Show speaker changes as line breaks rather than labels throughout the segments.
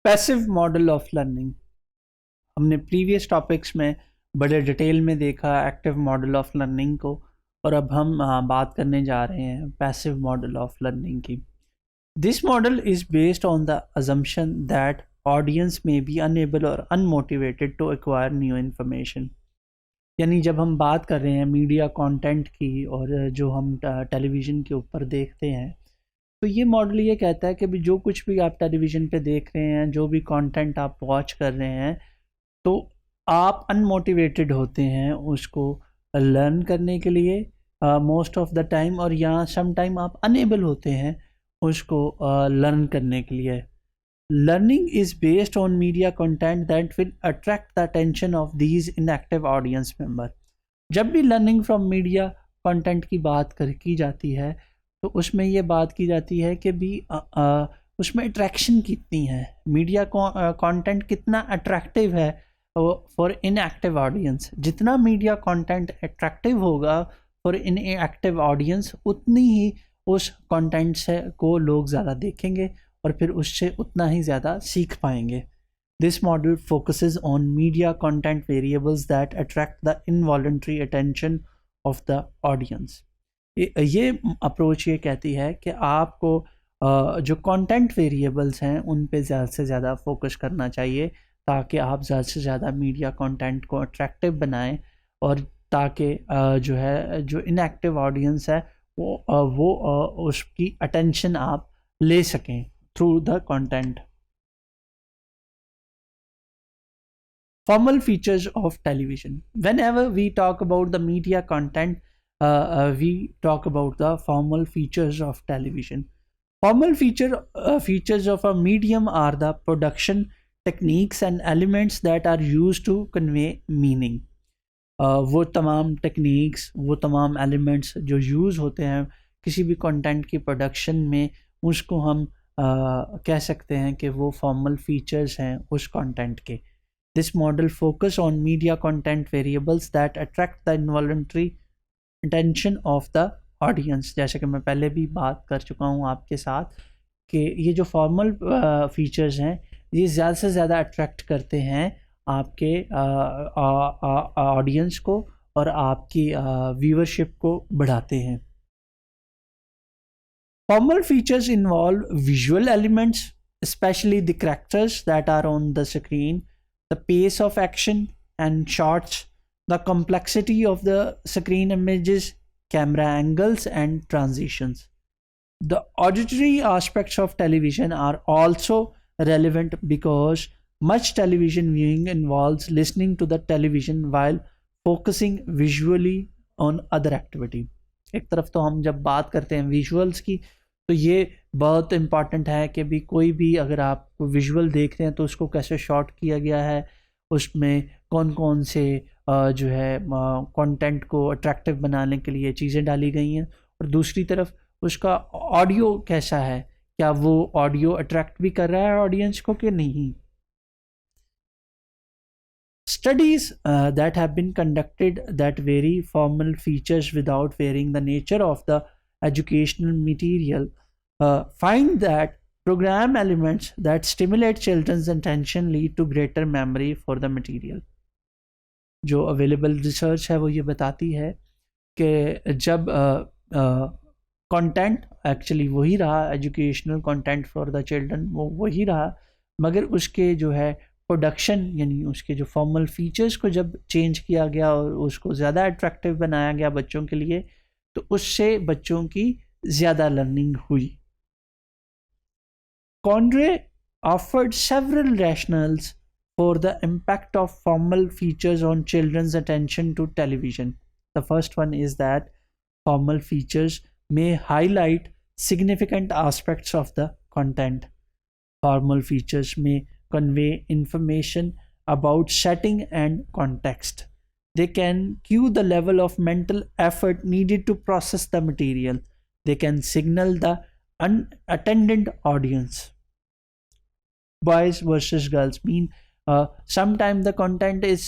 Passive model of learning. हमने previous topics में बड़े डिटेल में देखा एक्टिव मॉडल ऑफ लर्निंग को, और अब हम बात करने जा रहे हैं पैसिव मॉडल ऑफ लर्निंग की। This model is based on the assumption that audience में बी अनएबल और unmotivated to acquire new information. यानी जब हम बात कर रहे हैं मीडिया कंटेंट की और जो हम टेलीविज़न के ऊपर देखते हैं, तो ये मॉडल ये कहता है कि भी जो कुछ भी आप टेलीविज़न पे देख रहे हैं, जो भी कंटेंट आप वॉच कर रहे हैं, तो आप अनमोटिवेटेड होते हैं उसको लर्न करने के लिए मोस्ट ऑफ द टाइम, और यहाँ सम टाइम आप अनेबल होते हैं उसको लर्न करने के लिए। Learning is based on media content that will attract the attention of these inactive audience member. जब भी लर्निंग फ्रॉम मीडिया कंटेंट की बात की जाती है, तो उसमें ये बात की जाती है कि भी उसमें अट्रैक्शन कितनी है, मीडिया कंटेंट कितना अट्रैक्टिव है फॉर इनएक्टिव ऑडियंस। जितना मीडिया कंटेंट अट्रैक्टिव होगा फॉर इनएक्टिव ऑडियंस, उतनी ही उस कंटेंट से को लोग ज़्यादा देखेंगे और फिर उससे उतना ही ज़्यादा सीख पाएंगे। This model focuses on media content variables that attract the involuntary attention of the audience. ये अप्रोच ये कहती है कि आपको जो कंटेंट वेरिएबल्स हैं उन पे ज़्यादा से ज़्यादा फोकस करना चाहिए, ताकि आप ज़्यादा से ज़्यादा मीडिया कंटेंट को अट्रैक्टिव बनाएं, और ताकि जो है जो इनएक्टिव ऑडियंस है वो उसकी अटेंशन आप ले सकें through the content. Formal features of television. Whenever we talk about the media content, we talk about the formal features of television. Formal features of a medium are the production techniques and elements that are used to convey meaning. वो तमाम techniques, वो तमाम elements जो use होते हैं किसी भी content की प्रोडक्शन में, उसको हम कह सकते हैं कि वो फॉर्मल फीचर्स हैं उस कंटेंट के। This model focus on media content variables that attract the involuntary attention of the audience। जैसे कि मैं पहले भी बात कर चुका हूँ आपके साथ कि ये जो फॉर्मल फीचर्स हैं ये ज़्यादा से ज़्यादा अट्रैक्ट करते हैं आपके ऑडियंस को और आपकी व्यूअरशिप को बढ़ाते हैं। Formal features involve visual elements, especially the characters that are on the screen, the pace of action and shots, the complexity of the screen images, camera angles and transitions. The auditory aspects of television are also relevant because much television viewing involves listening to the television while focusing visually on other activity. एक तरफ तो हम जब बात करते हैं visuals की, तो ये बहुत इम्पॉर्टेंट है कि भी कोई भी अगर आप विजुअल देख रहे हैं तो उसको कैसे शॉट किया गया है, उसमें कौन कौन से जो है कंटेंट को अट्रैक्टिव बनाने के लिए चीज़ें डाली गई हैं, और दूसरी तरफ उसका ऑडियो कैसा है, क्या वो ऑडियो अट्रैक्ट भी कर रहा है ऑडियंस को कि नहीं। Studies that have been conducted that vary formal features without varying the nature of the educational material find that program elements that stimulate children's attention lead to greater memory for the material. जो available research है वो ये बताती है कि जब content actually वही रहा, educational content for the children वो वही रहा, मगर उसके जो है प्रोडक्शन यानी उसके जो फॉर्मल फीचर्स को जब चेंज किया गया और उसको ज़्यादा अट्रैक्टिव बनाया गया बच्चों के लिए, तो उससे बच्चों की ज़्यादा लर्निंग हुई। Conray offered several rationales for the impact of formal features on children's attention to television. The first one is that formal features may highlight significant aspects of the content. Formal features may convey information about setting and context. They can cue the level of mental effort needed to process the material. They can signal the unattended audience. Boys versus girls mean sometimes the content is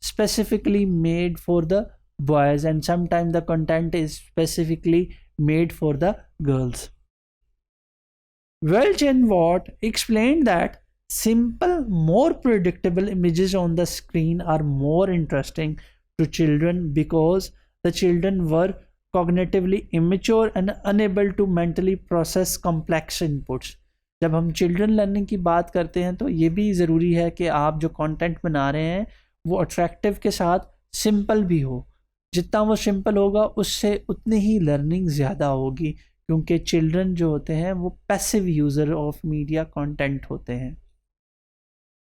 specifically made for the boys and sometimes the content is specifically made for the girls. Welch and Watt explained that Simple, more predictable images on the screen are more interesting to children because the children were cognitively immature and unable to mentally process complex inputs. जब हम children learning की बात करते हैं तो ये भी ज़रूरी है कि आप जो कंटेंट बना रहे हैं वो अट्रैक्टिव के साथ सिंपल भी हो. जितना वो सिंपल होगा उससे उतनी ही लर्निंग ज़्यादा होगी, क्योंकि चिल्ड्रन जो होते हैं वो passive user of media content होते हैं.